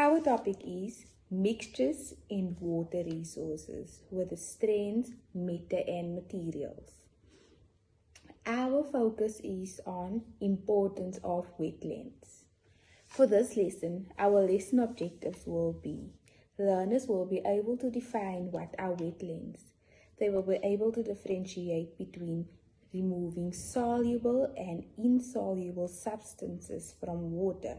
Our topic is mixtures in water resources with the strengths, matter and materials. Our focus is on importance of wetlands. For this lesson, our lesson objectives will be: learners will be able to define what are wetlands. They will be able to differentiate between removing soluble and insoluble substances from water.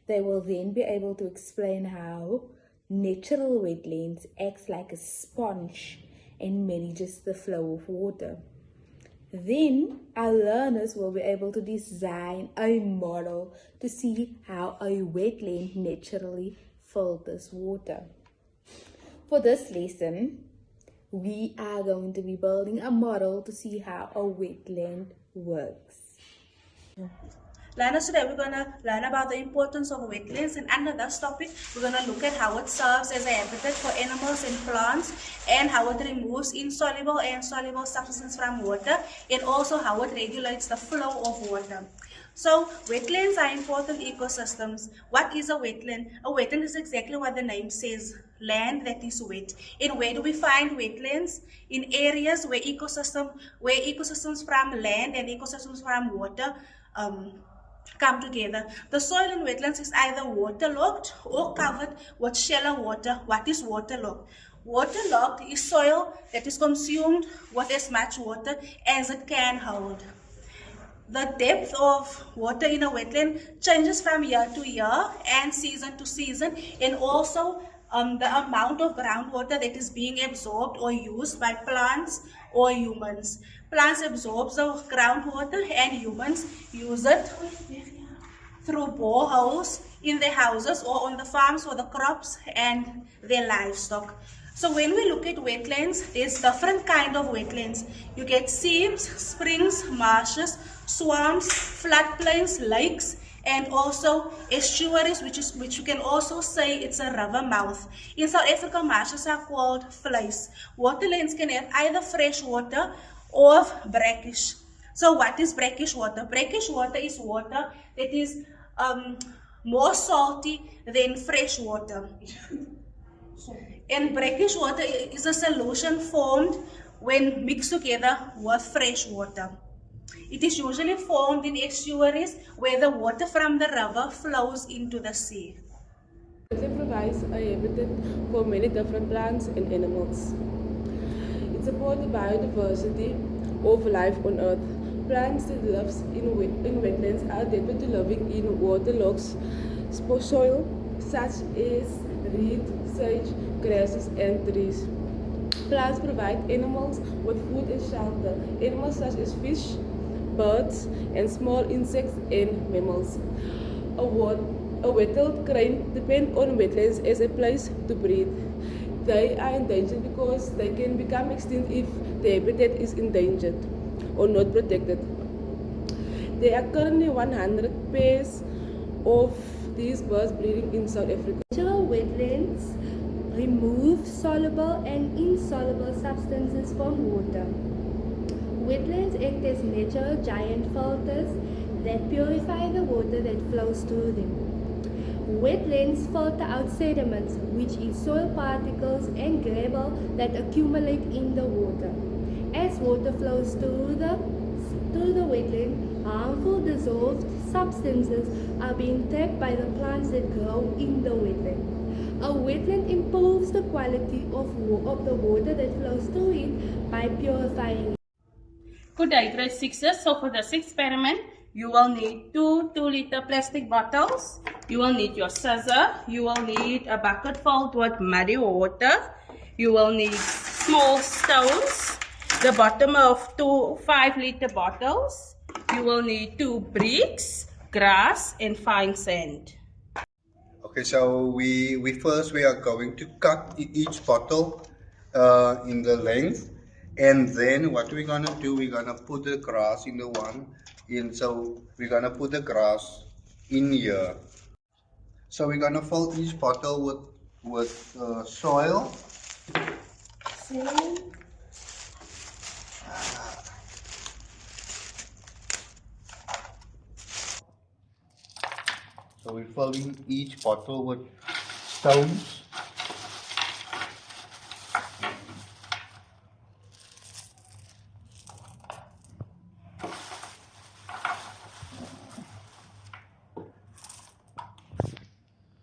They will then be able to explain how natural wetlands acts like a sponge and manages the flow of water. Then our learners will be able to design a model to see how a wetland naturally filters water. For this lesson, we are going to be building a model to see how a wetland works. Learners, today we're going to learn about the importance of wetlands, and under this topic we're going to look at how it serves as a habitat for animals and plants, and how it removes insoluble and soluble substances from water, and also how it regulates the flow of water. So wetlands are important ecosystems. What is a wetland? A wetland is exactly what the name says, land that is wet. And where do we find wetlands? In areas where ecosystems from land and ecosystems from water come together. The soil in wetlands is either waterlogged or covered with shallow water. What is waterlogged? Waterlogged is soil that is consumed with as much water as it can hold. The depth of water in a wetland changes from year to year and season to season, and also the amount of groundwater that is being absorbed or used by plants or humans. Plants absorb the groundwater and humans use it through boreholes in their houses or on the farms for the crops and their livestock. So when we look at wetlands, there's different kind of wetlands. You get seeps, springs, marshes, swamps, floodplains, lakes, and also estuaries, which you can also say it's a river mouth. In South Africa, marshes are called vleis. Waterlands can have either fresh water or brackish. So what is brackish water? Brackish water is water that is more salty than fresh water. And brackish water is a solution formed when mixed together with fresh water. It is usually formed in estuaries where the water from the river flows into the sea. It provides a habitat for many different plants and animals. It supports the biodiversity of life on Earth. Plants that live in wetlands are adapted to living in waterlogged soil, such as reed, sage, grasses, and trees. Plants provide animals with food and shelter. Animals such as fish, birds, and small insects and mammals. A wattled crane depend on wetlands as a place to breed. They are endangered because they can become extinct if the habitat is endangered or not protected. There are currently 100 pairs of these birds breeding in South Africa. Natural wetlands remove soluble and insoluble substances from water. Wetlands act as natural giant filters that purify the water that flows through them. Wetlands filter out sediments, which is soil particles and gravel that accumulate in the water. As water flows through the wetland, harmful dissolved substances are being trapped by the plants that grow in the wetland. A wetland improves the quality of the water that flows through it by purifying it. Good day, grade 6s. So for this experiment, you will need two 2-liter plastic bottles. You will need your scissor. You will need a bucket filled with muddy water. You will need small stones. The bottom of two 5-liter bottles. You will need 2 bricks, grass, and fine sand. Okay, so we are going to cut each bottle in the length, and then what we're gonna do, we're gonna put the grass in the one in. So we're gonna put the grass in here. So we're gonna fill each bottle with soil. So we're filling each bottle with stones.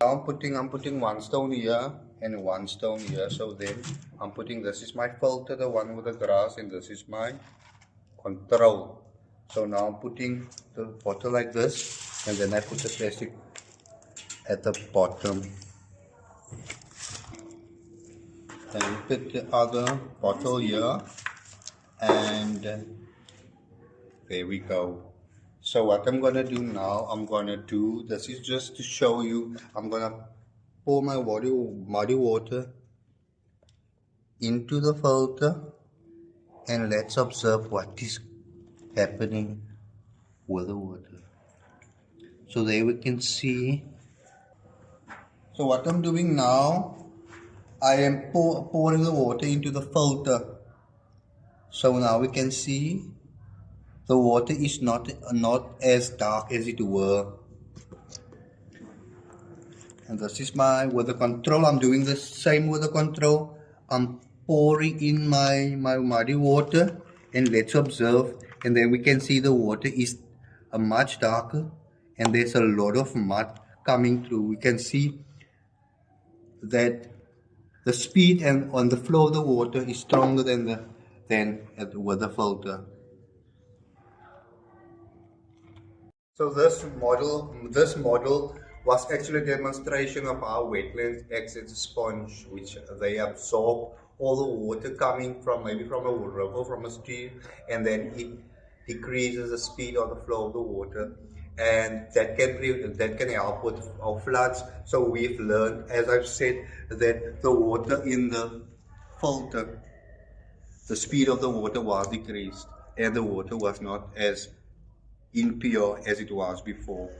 Now I'm putting one stone here and one stone here. So then I'm putting, this is my filter, the one with the grass, and this is my control. So now I'm putting the bottle like this, and then I put the plastic at the bottom. And put the other bottle here, and there we go. So what I'm gonna do now, this is just to show you, I'm gonna pour my muddy water into the filter, and let's observe what is happening with the water. So there we can see. So what I'm doing now, I am pouring the water into the filter. So now we can see the water is not as dark as it were. And this is with the control, I'm doing the same with the control. I'm pouring in my muddy water, and let's observe, and then we can see the water is much darker, and there's a lot of mud coming through. We can see that the speed and on the flow of the water is stronger than with the filter. So this model was actually a demonstration of how wetlands acts as a sponge, which they absorb all the water coming from maybe from a river, from a stream, and then it decreases the speed of the flow of the water, and that can help with our floods. So we've learned, as I've said, that the water in the filter, the speed of the water was decreased, and the water was not as impure as it was before.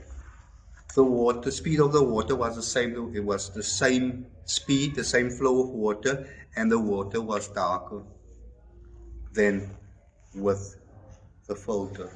The speed of the water was the same. It was the same speed, the same flow of water, and the water was darker than with the filter.